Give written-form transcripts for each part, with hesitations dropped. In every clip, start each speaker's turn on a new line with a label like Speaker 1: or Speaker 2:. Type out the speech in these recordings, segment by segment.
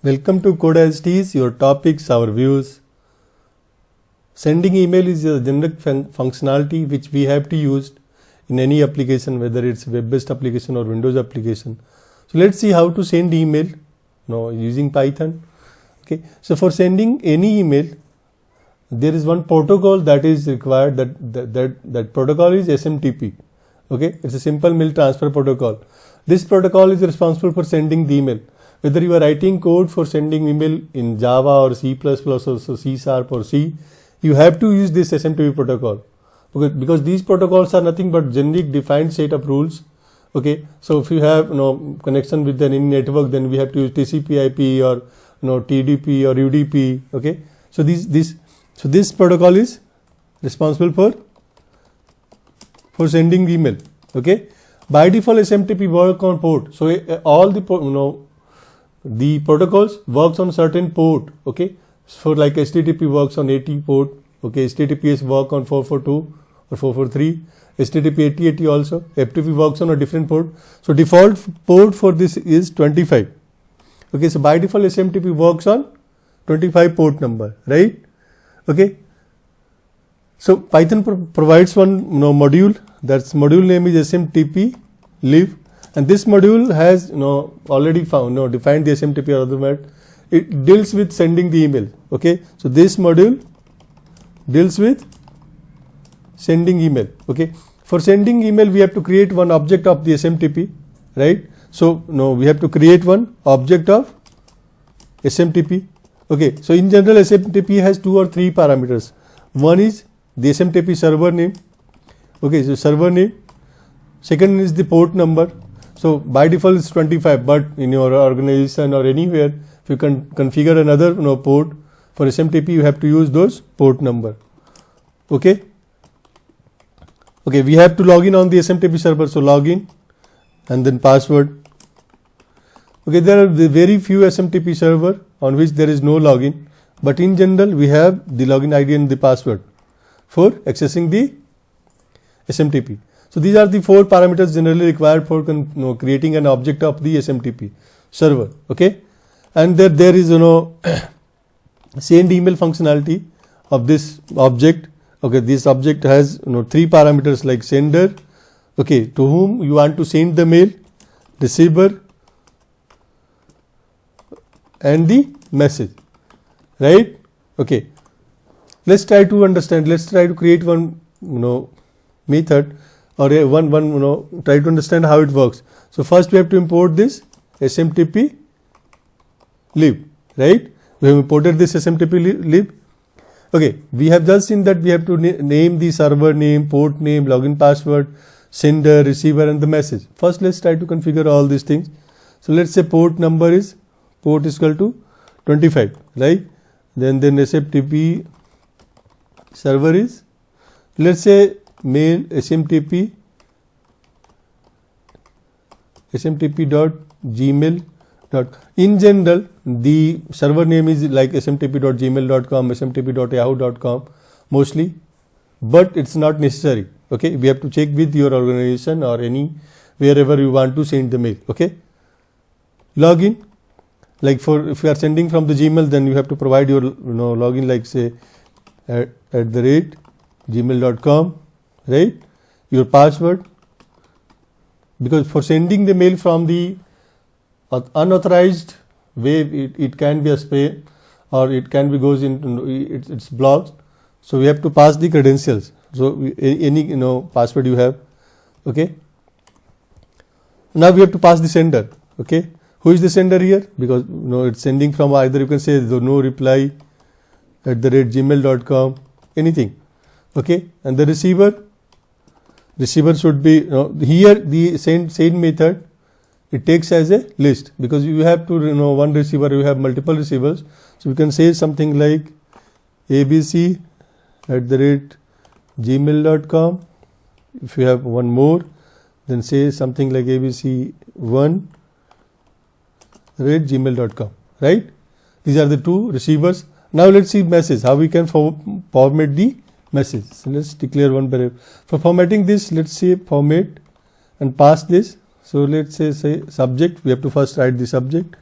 Speaker 1: Welcome to Code as It Is, your topics, our views. Sending email is a generic functionality which we have to use in any application, whether it's web-based application or Windows application. So let's see how to send email using Python. Okay, so for sending any email, there is one protocol that is required. That protocol is SMTP. Okay, it's a simple mail transfer protocol. This protocol is responsible for sending the email. Whether you are writing code for sending email in Java or C++ or C# or C, you have to use this SMTP protocol because these protocols are nothing but generic defined set of rules. Okay, so if you have connection with any network, then we have to use TCP/IP or TDP or UDP. Okay, so this protocol is responsible for sending email. Okay, by default SMTP work on port. So all the protocols works on certain port. Okay, so like HTTP works on 80 port. Okay, HTTPS work on 442 or 443. HTTP 8080 also. FTP works on a different port. So default port for this is 25. Okay, so by default SMTP works on 25 port number, right? Okay. So Python provides one module. That's module name is SMTP live, and this module has already defined the SMTP format. It deals with sending the email. Okay, so this module deals with sending email. Okay, for sending email we have to create one object of the SMTP, right? So we have to create one object of SMTP. Okay, so in general SMTP has 2 or 3 parameters. One is the SMTP server name. Okay, so server name. Second is the port number. So by default it's 25, but in your organization or anywhere, if you can configure another port for SMTP, you have to use those port number. Okay. Okay, we have to log in on the SMTP server. So login and then password. Okay, there are very few SMTP server on which there is no login, but in general we have the login ID and the password for accessing the SMTP. So these are the 4 parameters generally required for creating an object of the SMTP server. Okay, and there is send email functionality of this object. Okay, this object has 3 parameters like sender, okay, to whom you want to send the mail, receiver, and the message, right? Okay, let's try to understand. Let's try to create one method or try to understand how it works. So first we have to import this SMTP lib, right? We have imported this SMTP lib. Okay, we have just seen that we have to name the server name, port name, login password, sender, receiver, and the message. First let's try to configure all these things. So let's say port is equal to 25, right? Then SMTP server is, let's say, mail smtp.gmail. In general, the server name is like smtp.gmail.com, smtp.yahoo.com mostly, but it's not necessary. Okay, we have to check with your organization or wherever you want to send the mail. Okay, login, like if you are sending from the Gmail, then you have to provide your login, like say @gmail.com, right? Your password, because for sending the mail from the unauthorized way, it can be a spam or it can be goes into it's blocked. So we have to pass the credentials. So any password you have. Okay. Now we have to pass the sender. Okay. Who is the sender here? Because it's sending from either, you can say the no reply @gmail.com, anything. Okay, and the receiver should be here. The send method, it takes as a list, because you have to one receiver, you have multiple receivers. So we can say something like abc@gmail.com. If you have one more, then say something like abc1@gmail.com, right? These are the 2 receivers. Now let's see message, how we can format the message. So let's declare one variable. For formatting this, let's say format and pass this. So let's say subject. We have to first write the subject.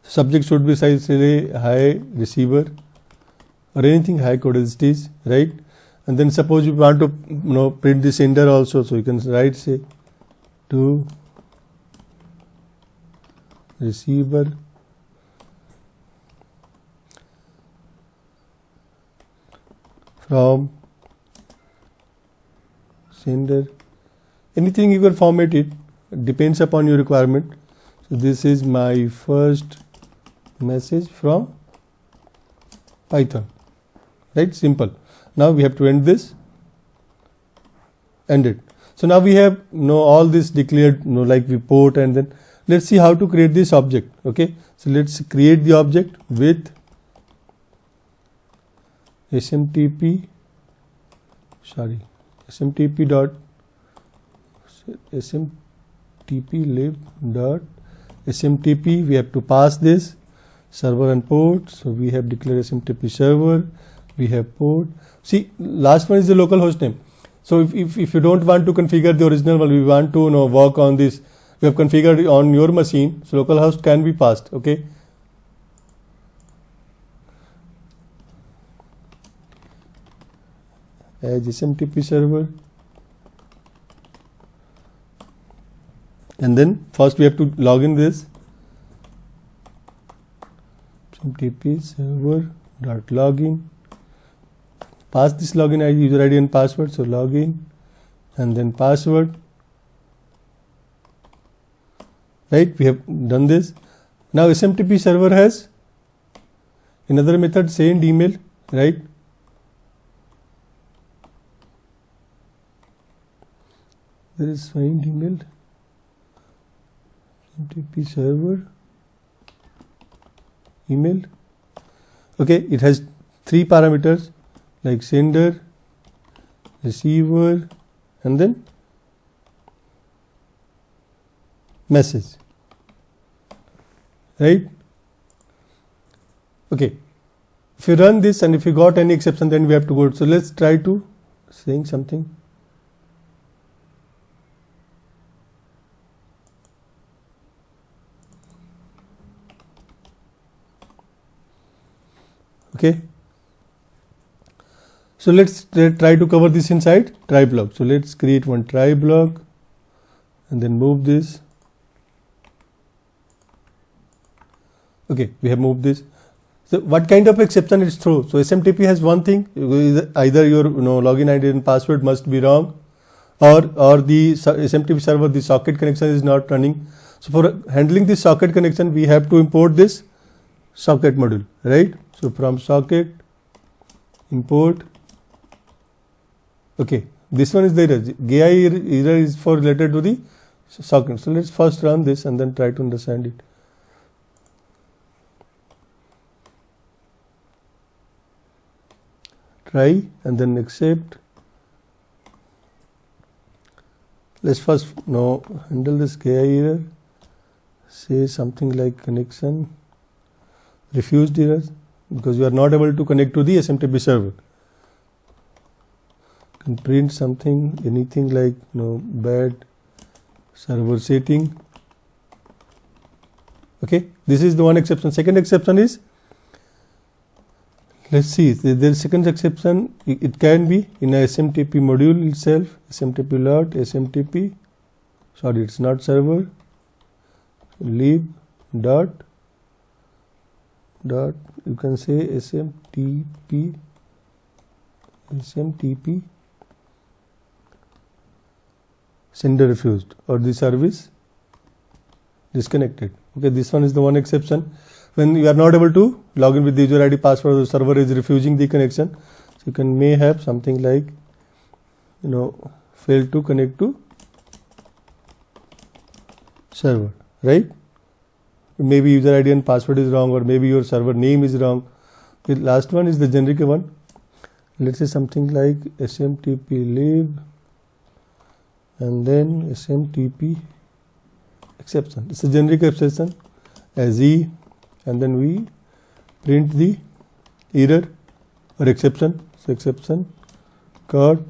Speaker 1: Subject should be say hi receiver or anything high code as it is, right? And then suppose you want to print the sender also, so you can write say to receiver from sender. Anything you can format it, depends upon your requirement. So this is my first message from Python, right? Simple. Now we have to end this, end it. So now we have all this declared, like we port, and then let's see how to create this object. Okay, so let's create the object with smtp lib dot smtp. We have to pass this server and port. So we have declared smtp server, we have port. See, last one is the local host name. So if you don't want to configure the original one, we want to work on this, we have configured on your machine, so localhost can be passed. Okay, as smtp server, and then first we have to log in this smtp server dot login, pass this login ID, user ID and password. So login and then password, right? We have done this. Now smtp server has another method, send email, right? There is send email, smtp server email. Okay, it has 3 parameters like sender, receiver, and then message, right? Okay, if you run this and if you got any exception, then we have to go. So let's try to saying something. Okay, so let's try to cover this inside try block. So let's create one try block and then move this. Okay, we have moved this. So what kind of exception it throws? So SMTP has one thing, either your login ID and password must be wrong, or the SMTP server, the socket connection is not running. So for handling this socket connection, we have to import this socket module, right? So from socket import. Okay, this one is the error. GI error is for related to the socket. So let's first run this and then try to understand it. Try and then accept. Let's first handle this GI error. Say something like connection refused errors, because you are not able to connect to the SMTP server. Can print something, anything like bad server setting. Okay, this is the one exception. Second exception is, let's see, the second exception, it can be in a SMTP module itself, SMTP lot, SMTP, sorry, it's not server, lib dot, you can say SMTP sender refused or the service disconnected. Okay, this one is the one exception. When you are not able to log in with the user ID password, the server is refusing the connection. So you may have something like failed to connect to server, right? Maybe user ID and password is wrong, or maybe your server name is wrong. The last one is the generic one. Let's say something like SMTP lib and then SMTP exception. It's a generic exception as E, and then we print the error or exception. So exception code.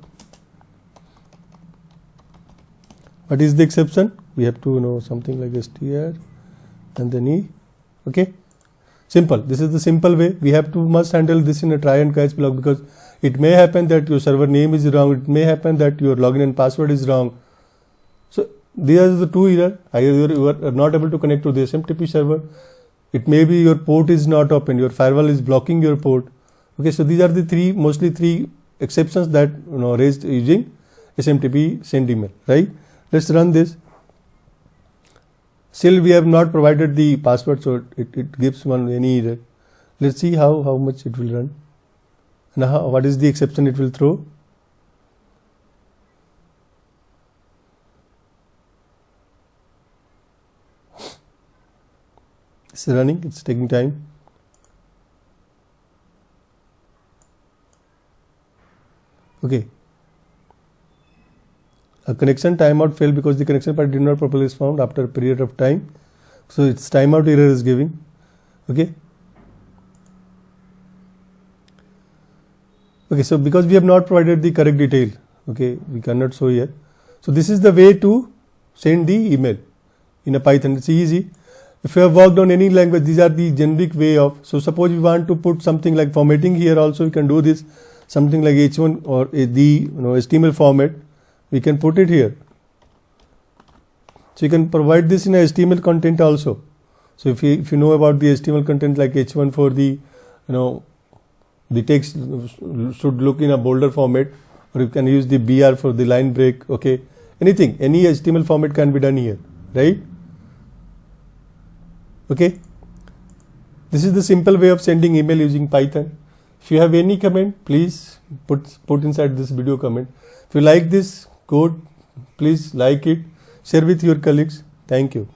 Speaker 1: What is the exception? We have to know something like str and then E. Okay, Simple. This is the simple way. We have to must handle this in a try and catch block, because it may happen that your server name is wrong. It may happen that your login and password is wrong. So these are the two errors. Either you are not able to connect to the SMTP server. It may be your port is not open. Your firewall is blocking your port. Okay, so these are the mostly three exceptions that raised using SMTP send email. Right? Let's run this. Still we have not provided the password, so it gives any error. Let's see how much it will run. Now what is the exception it will throw? It's running, it's taking time. Okay. A connection timeout failed because the connection part did not properly respond after a period of time. So its timeout error is giving. Okay. Okay, so because we have not provided the correct detail, okay, we cannot show here. So this is the way to send the email in a Python. It's easy. If you have worked on any language, these are the generic way of. So suppose we want to put something like formatting here also, we can do this, something like H1 or the HTML format. We can put it here. So you can provide this in a HTML content also. So if you know about the HTML content like H1 for the the text should look in a bolder format, or you can use the BR for the line break. Okay, anything, any HTML format can be done here, right? Okay, this is the simple way of sending email using Python. If you have any comment, please put inside this video comment. If you like this code, please like it, share with your colleagues. Thank you.